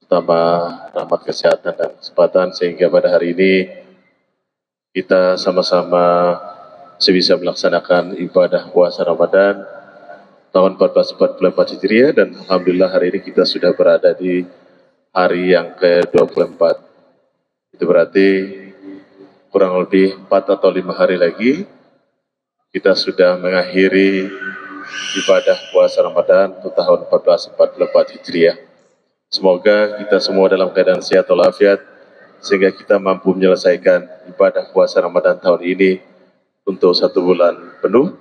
terutama rahmat kesehatan dan kesempatan sehingga pada hari ini kita sama-sama sebisa melaksanakan ibadah puasa Ramadan tahun 1444 Hijriah dan alhamdulillah hari ini kita sudah berada di hari yang ke-24. Itu berarti kurang lebih 4 atau 5 hari lagi kita sudah mengakhiri ibadah puasa Ramadan untuk tahun 1444 Hijriah. Semoga kita semua dalam keadaan sehat walafiat sehingga kita mampu menyelesaikan ibadah puasa Ramadan tahun ini untuk 1 bulan penuh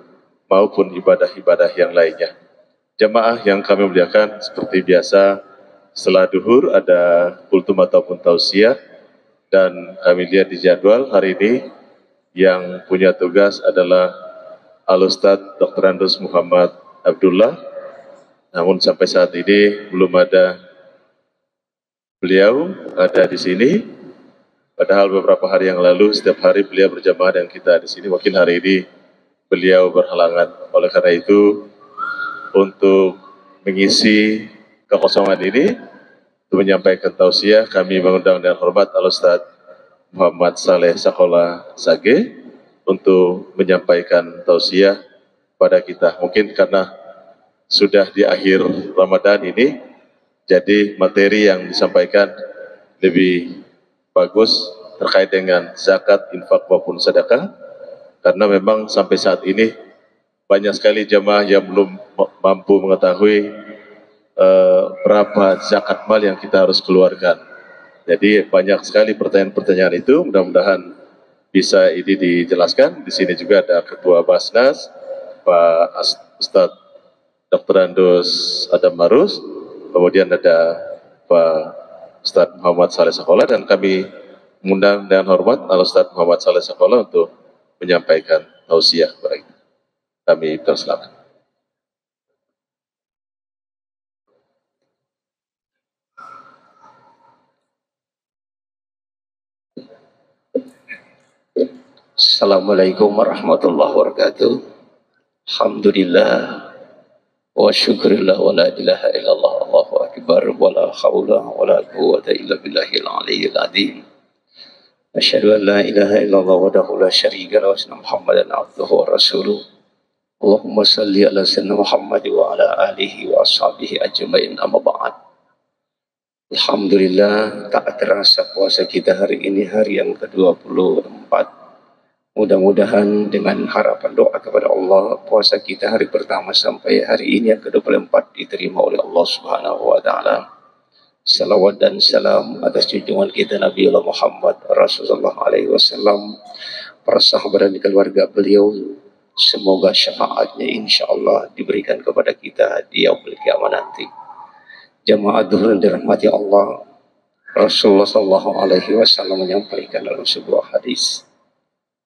maupun ibadah-ibadah yang lainnya. Jamaah yang kami muliakan, seperti biasa setelah duhur ada kultum ataupun tausiah dan kami lihat di jadwal hari ini yang punya tugas adalah Al-Ustadz Dr. Andus Muhammad Abdullah. Namun sampai saat ini belum ada beliau ada di sini. Padahal beberapa hari yang lalu setiap hari beliau berjamaah dan kita di sini. Mungkin hari ini beliau berhalangan. Oleh karena itu, untuk mengisi kekosongan ini, untuk menyampaikan tausiah, kami mengundang dengan hormat Al-Ustadz Muhammad Saleh Sakola Sage untuk menyampaikan tausiah pada kita. Mungkin karena sudah di akhir Ramadan ini, jadi materi yang disampaikan lebih bagus terkait dengan zakat, infak maupun sedekah, karena memang sampai saat ini banyak sekali jemaah yang belum mampu mengetahui berapa zakat mal yang kita harus keluarkan. Jadi banyak sekali pertanyaan-pertanyaan itu, mudah-mudahan bisa ini dijelaskan. Di sini juga ada Ketua Basnas, Pak Ustadz Dr. Andus Adam Marus, kemudian ada Pak Ustadz Muhammad Saleh Sakola, dan kami mengundang dengan hormat Al-Ustadz Muhammad Saleh Sakola untuk menyampaikan tausiah kepada kita. Kami persilakan. Assalamualaikum warahmatullahi wabarakatuh. Alhamdulillah wa syukurillah wa la ilaha illallah Allahu akbar wa la hawla wa la quwwata illa billahil aliyyil azim. Asyhadu an la ilaha illallah wahdahu la syarika lahu wa asyhadu anna Muhammadan abduhu wa rasuluh. Allahumma salli ala sayyidina Muhammad wa ala alihi wa ashabihi ajmain, amma ba'd. Alhamdulillah, tak terasa puasa kita hari ini hari yang ke-24. Mudah-mudahan dengan harapan doa kepada Allah, puasa kita hari pertama sampai hari ini yang ke-24 diterima oleh Allah Subhanahu wa taala. Salawat dan salam atas junjungan kita Nabi Allah Muhammad Rasulullah alaihi wasallam, para sahabat dan keluarga beliau. Semoga syafaatnya insyaallah diberikan kepada kita di yaumul kiamat nanti. Jamaah dhuhur yang dirahmati Allah, Rasulullah sallallahu alaihi wasallam menyampaikan dalam sebuah hadis,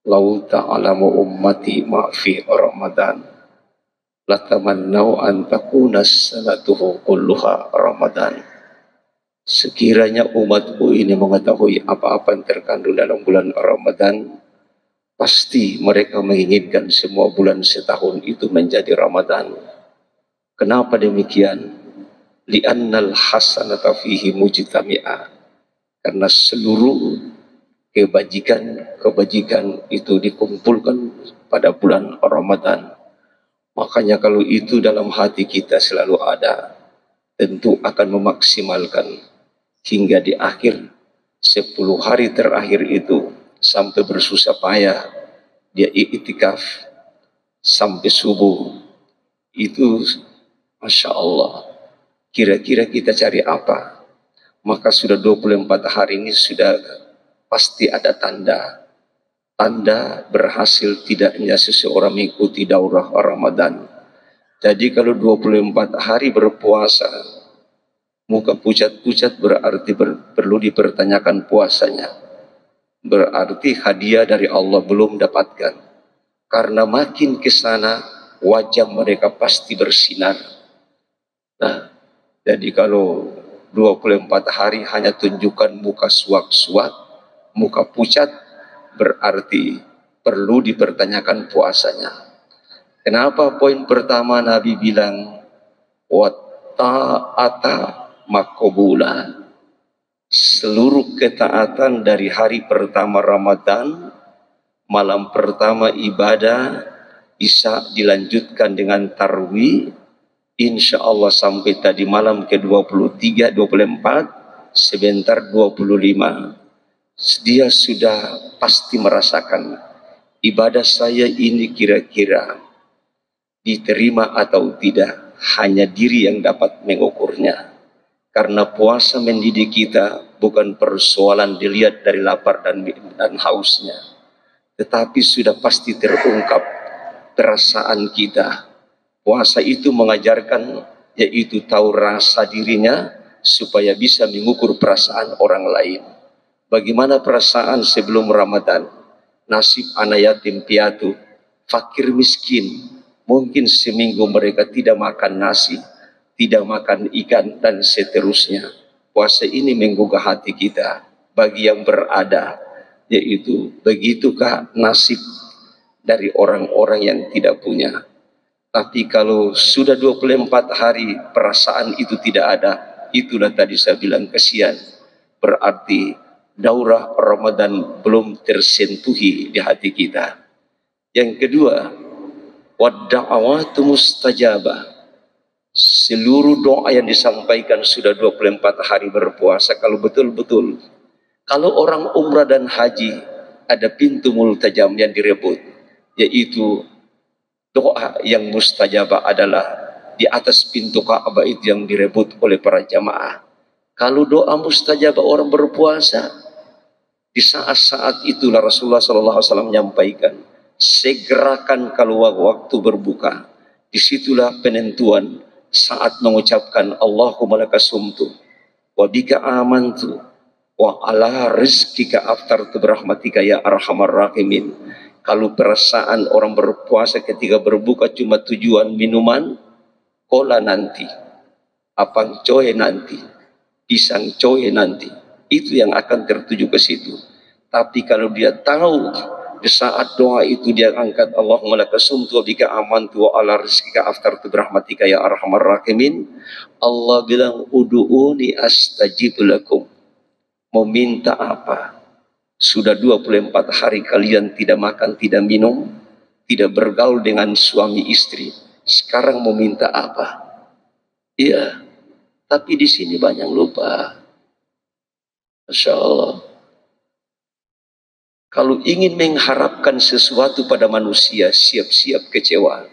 "Lau ta'alamu ummati ma fi Ramadan, latamannau an takuna sanatuhu kulluha Ramadan." Sekiranya umatku ini mengetahui apa-apa yang terkandung dalam bulan Ramadan, pasti mereka menginginkan semua bulan setahun itu menjadi Ramadan. Kenapa demikian? Li'annal hasanata fihi mujtami'ah. Karena seluruh kebajikan itu dikumpulkan pada bulan Ramadan. Makanya kalau itu dalam hati kita selalu ada, tentu akan memaksimalkan hingga di akhir 10 hari terakhir itu sampai bersusah payah dia iktikaf sampai subuh. Itu Masya Allah, kira-kira kita cari apa? Maka sudah 24 hari ini sudah pasti ada tanda berhasil tidaknya seseorang mengikuti daurah Ramadan. Jadi kalau 24 hari berpuasa, muka pucat-pucat berarti perlu dipertanyakan puasanya. Berarti hadiah dari Allah belum dapatkan. Karena makin ke sana wajah mereka pasti bersinar. Nah, jadi kalau 24 hari hanya tunjukkan muka suak-suak, muka pucat, berarti perlu dipertanyakan puasanya. Kenapa poin pertama Nabi bilang wa ta'ata makobula, seluruh ketaatan dari hari pertama Ramadan, malam pertama ibadah, Isya dilanjutkan dengan tarwih, insya Allah sampai tadi malam ke-23, 24, sebentar 25. Dia sudah pasti merasakan ibadah saya ini kira-kira diterima atau tidak. Hanya diri yang dapat mengukurnya. Karena puasa mendidik kita bukan persoalan dilihat dari lapar dan hausnya, tetapi sudah pasti terungkap perasaan kita. Puasa itu mengajarkan, yaitu tahu rasa dirinya supaya bisa mengukur perasaan orang lain. Bagaimana perasaan sebelum Ramadan? Nasib anak yatim piatu, fakir miskin. Mungkin seminggu mereka tidak makan nasi, tidak makan ikan, dan seterusnya. Puasa ini menggugah hati kita bagi yang berada, yaitu begitukah nasib dari orang-orang yang tidak punya. Tapi kalau sudah 24 hari perasaan itu tidak ada, itulah tadi saya bilang kasihan. Berarti daurah Ramadan belum tersentuhi di hati kita. Yang kedua, wadda'awatu mustajabah. Seluruh doa yang disampaikan sudah 24 hari berpuasa, kalau betul-betul. Kalau orang umrah dan haji, ada pintu multajam yang direbut, yaitu doa yang mustajabah adalah di atas pintu Ka'bah itu yang direbut oleh para jamaah. Kalau doa mustajabah orang berpuasa, di saat-saat itulah Rasulullah SAW menyampaikan, segerakan kalau waktu berbuka. Disitulah penentuan saat mengucapkan Allahumma lakasumtu wa bika amantu wa ala rizkika aftartu birahmatika ya arhamar rahimin. Kalau perasaan orang berpuasa ketika berbuka cuma tujuan minuman, kola nanti, apang coe nanti, pisang coe nanti, itu yang akan tertuju ke situ. Tapi kalau dia tahu di saat doa itu dia angkat Allahumma lakasumtu wa bika amantu wa ala rizkika aftartu birahmatika ya arhamar rahimin, Allah bilang udu'uni astajib lakum. Mau minta apa? Sudah 24 hari kalian tidak makan, tidak minum, tidak bergaul dengan suami istri. Sekarang mau minta apa? Iya, tapi di sini banyak lupa. Masya Allah. Kalau ingin mengharapkan sesuatu pada manusia, siap-siap kecewa.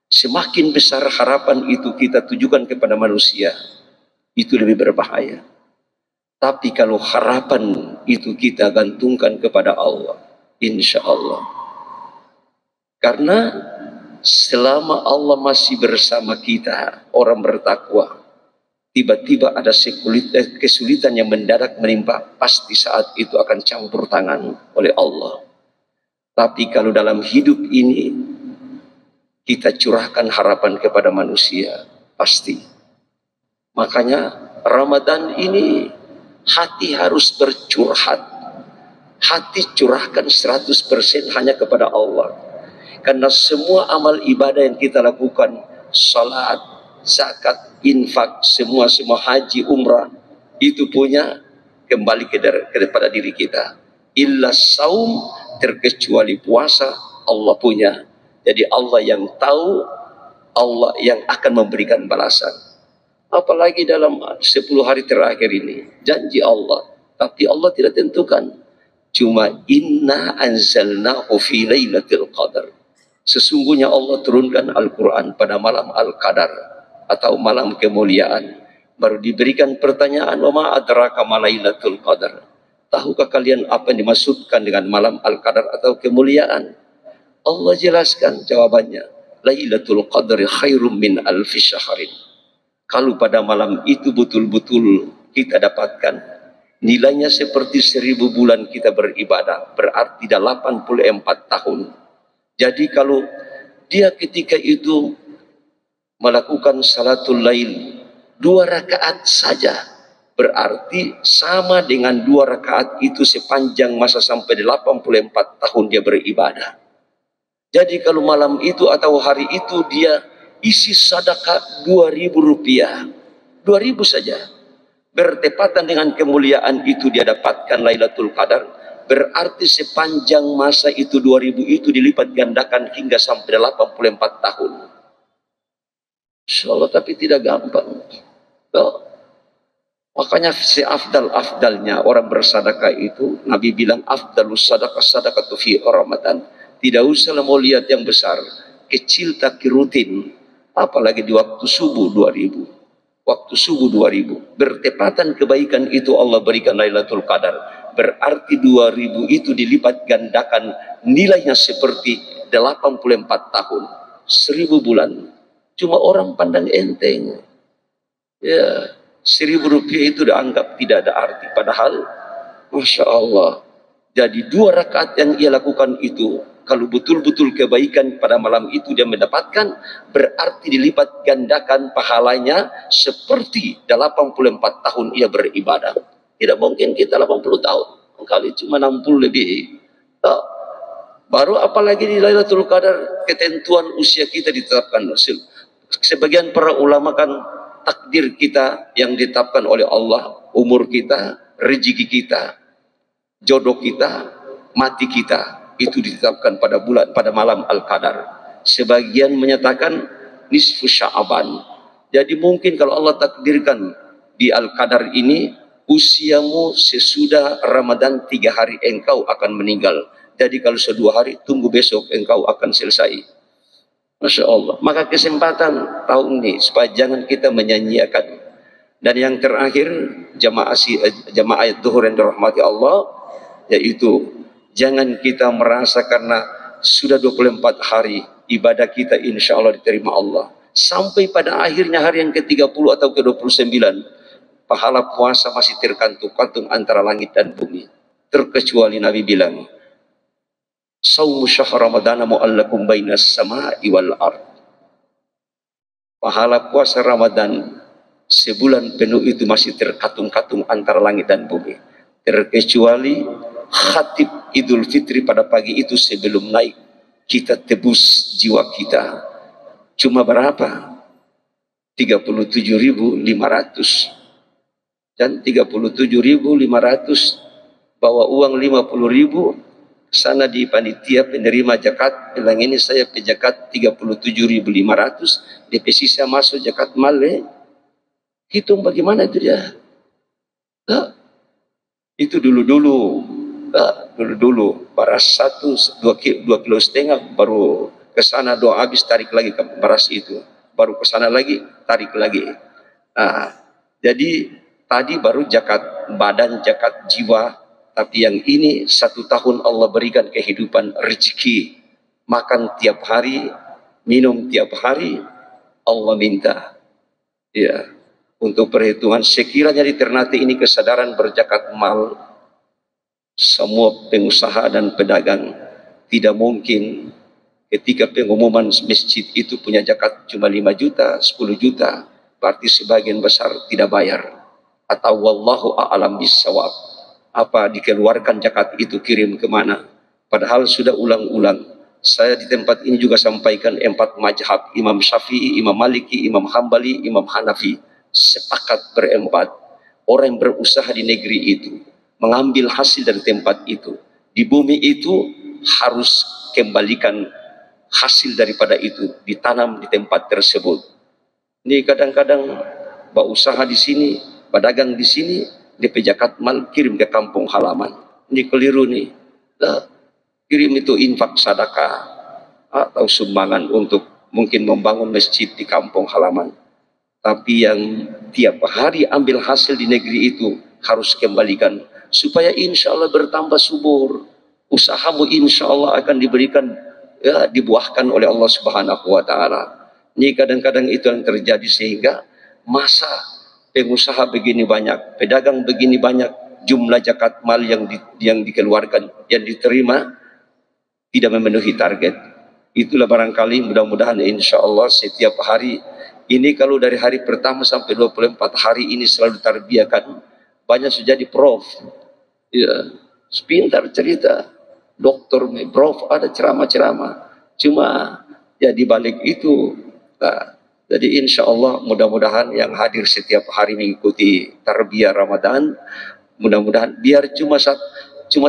Semakin besar harapan itu kita tujukan kepada manusia, itu lebih berbahaya. Tapi kalau harapan itu kita gantungkan kepada Allah, insya Allah. Karena selama Allah masih bersama kita, orang bertakwa, tiba-tiba ada kesulitan yang mendadak menimpa, pasti saat itu akan campur tangan oleh Allah. Tapi kalau dalam hidup ini kita curahkan harapan kepada manusia, pasti. Makanya Ramadan ini hati harus bercurhat. Hati curahkan 100% hanya kepada Allah. Karena semua amal ibadah yang kita lakukan, salat, zakat, infak, semua haji, umrah, itu punya kembali kepada diri kita. Illa saum, terkecuali puasa, Allah punya. Jadi Allah yang tahu, Allah yang akan memberikan balasan. Apalagi dalam 10 hari terakhir ini, janji Allah. Tapi Allah tidak tentukan. Cuma inna anzalnahu fi lailatul qadar. Sesungguhnya Allah turunkan Al-Quran pada malam Al-Qadar atau malam kemuliaan. Baru diberikan pertanyaan, wa ma adraka ma lailatul qadar. Tahukah kalian apa yang dimaksudkan dengan malam Al-Qadar atau kemuliaan? Allah jelaskan jawabannya. Lailatul qadri khairum min alfi syahrin. Kalau pada malam itu betul-betul kita dapatkan nilainya seperti 1000 bulan kita beribadah, berarti 84 tahun. Jadi kalau dia ketika itu melakukan salatul lail 2 rakaat saja, berarti sama dengan 2 rakaat itu sepanjang masa sampai 84 tahun dia beribadah. Jadi kalau malam itu atau hari itu dia isi sedekah 2.000 rupiah, 2.000 saja, bertepatan dengan kemuliaan itu dia dapatkan Lailatul Qadar, berarti sepanjang masa itu 2000 itu dilipat gandakan hingga sampai 84 tahun. Insya Allah, tapi tidak gampang. Makanya seafdal-afdalnya orang bersedekah itu, Nabi bilang afdalus sadaqah sadaqatu fi Ramadan. Tidak usah mau lihat yang besar, kecil tapi rutin. Apalagi di waktu subuh 2000. Waktu subuh 2000. Bertepatan kebaikan itu Allah berikan Lailatul Qadar. Berarti 2000 itu dilipat gandakan nilainya seperti 84 tahun. 1000 bulan. Cuma orang pandang enteng. Ya, 1000 rupiah itu dianggap tidak ada arti. Padahal, Masya Allah. Jadi 2 rakaat yang ia lakukan itu, kalau betul-betul kebaikan pada malam itu dia mendapatkan, berarti dilipat gandakan pahalanya seperti 84 tahun ia beribadah. Tidak mungkin kita 80 tahun. Kali cuma 60 lebih. Baru apalagi di Lailatul Qadar, ketentuan usia kita ditetapkan. Sebagian para ulama kan takdir kita yang ditetapkan oleh Allah, umur kita, rezeki kita, jodoh kita, mati kita, itu ditetapkan pada malam Al-Qadar. Sebagian menyatakan nisfu Sya'ban. Jadi mungkin kalau Allah takdirkan di Al-Qadar ini, usiamu sesudah Ramadan 3 hari engkau akan meninggal. Jadi kalau 2 hari, tunggu besok engkau akan selesai. Masya Allah. Maka kesempatan tahun ini supaya jangan kita menyanyiakan. Dan yang terakhir, jamaah Zuhur yang dirahmati Allah, yaitu jangan kita merasa karena sudah 24 hari ibadah kita insya Allah diterima Allah. Sampai pada akhirnya hari yang ke-30 atau ke-29, pahala puasa masih terkantung-kantung antara langit dan bumi. Terkecuali Nabi bilang, Shaumu syahr Ramadana mu'allakum bainas sama'i wal ard. Pahala puasa Ramadan sebulan penuh itu masih terkatung-katung antara langit dan bumi. Terkecuali khatib Idul Fitri pada pagi itu sebelum naik, kita tebus jiwa kita. Cuma berapa? 37.500. Dan 37.500 bawa uang 50.000. Sana di panitia penerima zakat bilang ini saya pejakat 37.500, DP sisa masuk zakat male. Hitung bagaimana itu dia? Itu dulu-dulu beras 2,5 kilo baru ke sana doa habis tarik lagi ke beras itu, baru ke sana lagi tarik lagi. Jadi tadi baru zakat badan, zakat jiwa. Tapi yang ini 1 tahun Allah berikan kehidupan rezeki. Makan tiap hari, minum tiap hari, Allah minta. Ya, untuk perhitungan sekiranya di Ternate ini kesadaran berzakat mal, semua pengusaha dan pedagang tidak mungkin ketika pengumuman masjid itu punya zakat cuma 5 juta, 10 juta, berarti sebagian besar tidak bayar. Atau wallahu a'lam bissawab. Apa dikeluarkan zakat itu kirim kemana? Padahal sudah ulang-ulang. Saya di tempat ini juga sampaikan 4 mazhab, Imam Syafi'i, Imam Maliki, Imam Hambali, Imam Hanafi, sepakat berempat. Orang yang berusaha di negeri itu, mengambil hasil dari tempat itu, di bumi itu harus kembalikan hasil daripada itu, ditanam di tempat tersebut. Ini kadang-kadang berusaha di sini, pedagang di sini, DP zakat mal kirim ke kampung halaman. Ini keliru nih. Kirim itu infak sedekah atau sumbangan untuk mungkin membangun masjid di kampung halaman. Tapi yang tiap hari ambil hasil di negeri itu harus kembalikan supaya insya Allah bertambah subur. Usahamu insya Allah akan diberikan, ya, dibuahkan oleh Allah Subhanahu wa Ta'ala. Ini kadang-kadang itu yang terjadi sehingga masa pengusaha begini banyak, pedagang begini banyak, jumlah zakat mal yang dikeluarkan, yang diterima tidak memenuhi target. Itulah barangkali mudah-mudahan insya Allah setiap hari ini, kalau dari hari pertama sampai 24 hari ini selalu tarbiyahkan, banyak sudah jadi prof, ya, sepintar cerita, dokter, prof, ada ceramah-ceramah. Cuma ya di balik itu Jadi insya Allah mudah-mudahan yang hadir setiap hari mengikuti tarbiyah Ramadan, mudah-mudahan biar cuma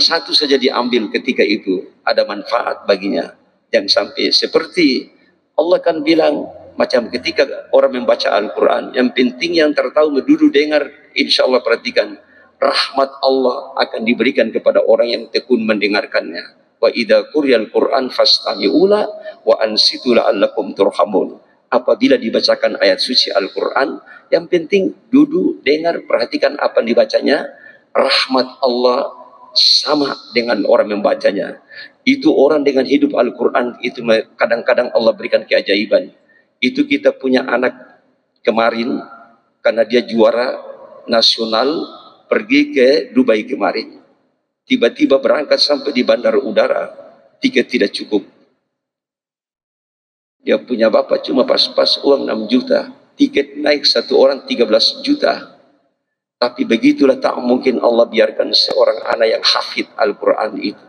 satu saja diambil ketika itu, ada manfaat baginya. Jangan sampai seperti Allah kan bilang, macam ketika orang membaca Al-Quran, yang penting yang tertahu duduk dengar, insya Allah perhatikan, rahmat Allah akan diberikan kepada orang yang tekun mendengarkannya. Wa idza quriyal Qur'an fastami'ula wa ansitu la'allakum turhamun. Apabila dibacakan ayat suci Al-Quran, yang penting duduk dengar, perhatikan apa yang dibacanya, rahmat Allah sama dengan orang membacanya. Itu orang dengan hidup Al-Quran itu kadang-kadang Allah berikan keajaiban. Itu kita punya anak kemarin, karena dia juara nasional, pergi ke Dubai kemarin. Tiba-tiba berangkat sampai di bandar udara, tiket tidak cukup. Dia punya bapak cuma pas-pas uang 6 juta. Tiket naik satu orang 13 juta. Tapi begitulah, tak mungkin Allah biarkan seorang anak yang hafid Al-Quran itu.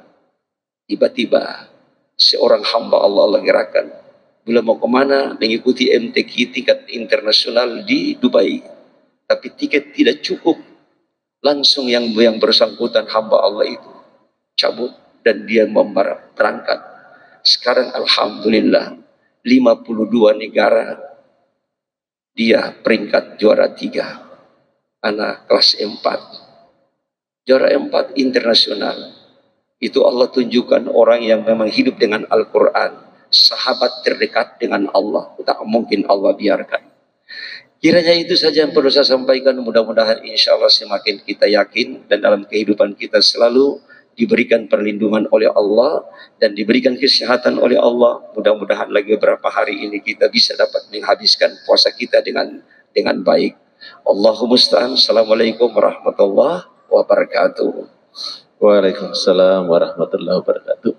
Tiba-tiba seorang hamba Allah gerakan. Bila mau kemana mengikuti MTQ tingkat internasional di Dubai. Tapi tiket tidak cukup. Langsung yang bersangkutan hamba Allah itu cabut dan dia berangkat. Sekarang Alhamdulillah 52 negara dia peringkat juara 3. Anak kelas 4. Juara 4 internasional. Itu Allah tunjukkan orang yang memang hidup dengan Al-Quran. Sahabat terdekat dengan Allah. Tak mungkin Allah biarkan. Kiranya itu saja yang perlu saya sampaikan. Mudah-mudahan insya Allah semakin kita yakin. Dan dalam kehidupan kita selalu diberikan perlindungan oleh Allah. Dan diberikan kesehatan oleh Allah. Mudah-mudahan lagi beberapa hari ini kita bisa dapat menghabiskan puasa kita dengan baik. Allahumma musta'an. Assalamualaikum warahmatullahi wabarakatuh. Waalaikumsalam warahmatullahi wabarakatuh.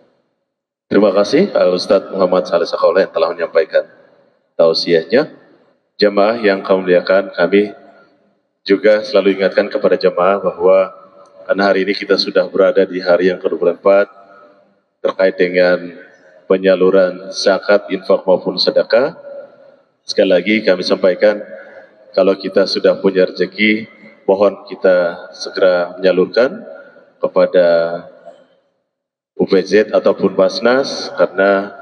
Terima kasih Al-Ustadz Muhammad Saleh Sekolah yang telah menyampaikan tausiahnya. Jemaah yang kami muliakan, kami juga selalu ingatkan kepada jemaah bahwa karena hari ini kita sudah berada di hari yang ke-24 terkait dengan penyaluran zakat, infak maupun sedekah. Sekali lagi kami sampaikan, kalau kita sudah punya rezeki, mohon kita segera menyalurkan kepada UPZ ataupun Basnas, karena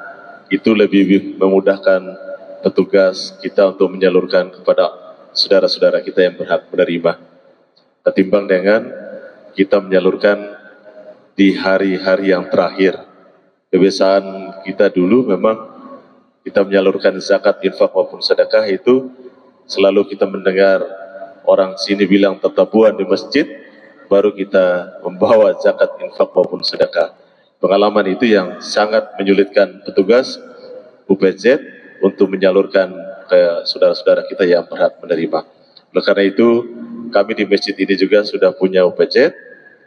itu lebih memudahkan petugas kita untuk menyalurkan kepada saudara-saudara kita yang berhak menerima, ketimbang dengan kita menyalurkan di hari-hari yang terakhir. Kebiasaan kita dulu memang kita menyalurkan zakat, infak maupun sedekah itu selalu kita mendengar orang sini bilang tatabuan di masjid, baru kita membawa zakat, infak maupun sedekah. Pengalaman itu yang sangat menyulitkan petugas UPZ untuk menyalurkan ke saudara-saudara kita yang berhak menerima. Oleh karena itu, kami di masjid ini juga sudah punya UPZ,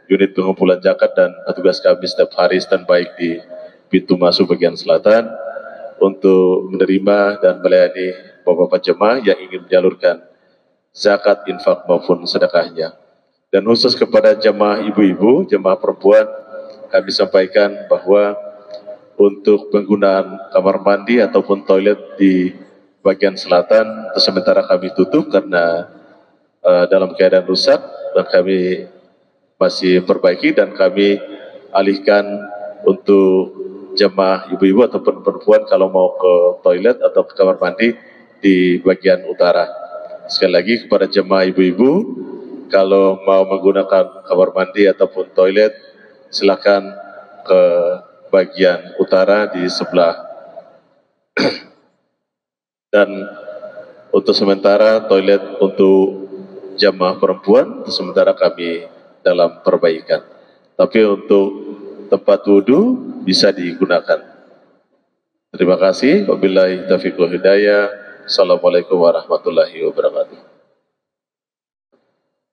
unit pengumpulan zakat, dan petugas kami setiap hari standby di pintu masuk bagian selatan untuk menerima dan melayani bapak-bapak jemaah yang ingin menyalurkan zakat, infak maupun sedekahnya. Dan khusus kepada jemaah ibu-ibu, jemaah perempuan, kami sampaikan bahwa untuk penggunaan kamar mandi ataupun toilet di bagian selatan sementara kami tutup karena dalam keadaan rusak, dan kami masih perbaiki dan kami alihkan untuk jemaah ibu-ibu ataupun perempuan kalau mau ke toilet atau ke kamar mandi di bagian utara. Sekali lagi kepada jemaah ibu-ibu, kalau mau menggunakan kamar mandi ataupun toilet, silakan ke bagian utara di sebelah. Dan untuk sementara toilet untuk jemaah perempuan sementara kami dalam perbaikan. Tapi untuk tempat wudhu bisa digunakan. Terima kasih. Wabillahi taufiq wal hidayah. Assalamualaikum warahmatullahi wabarakatuh.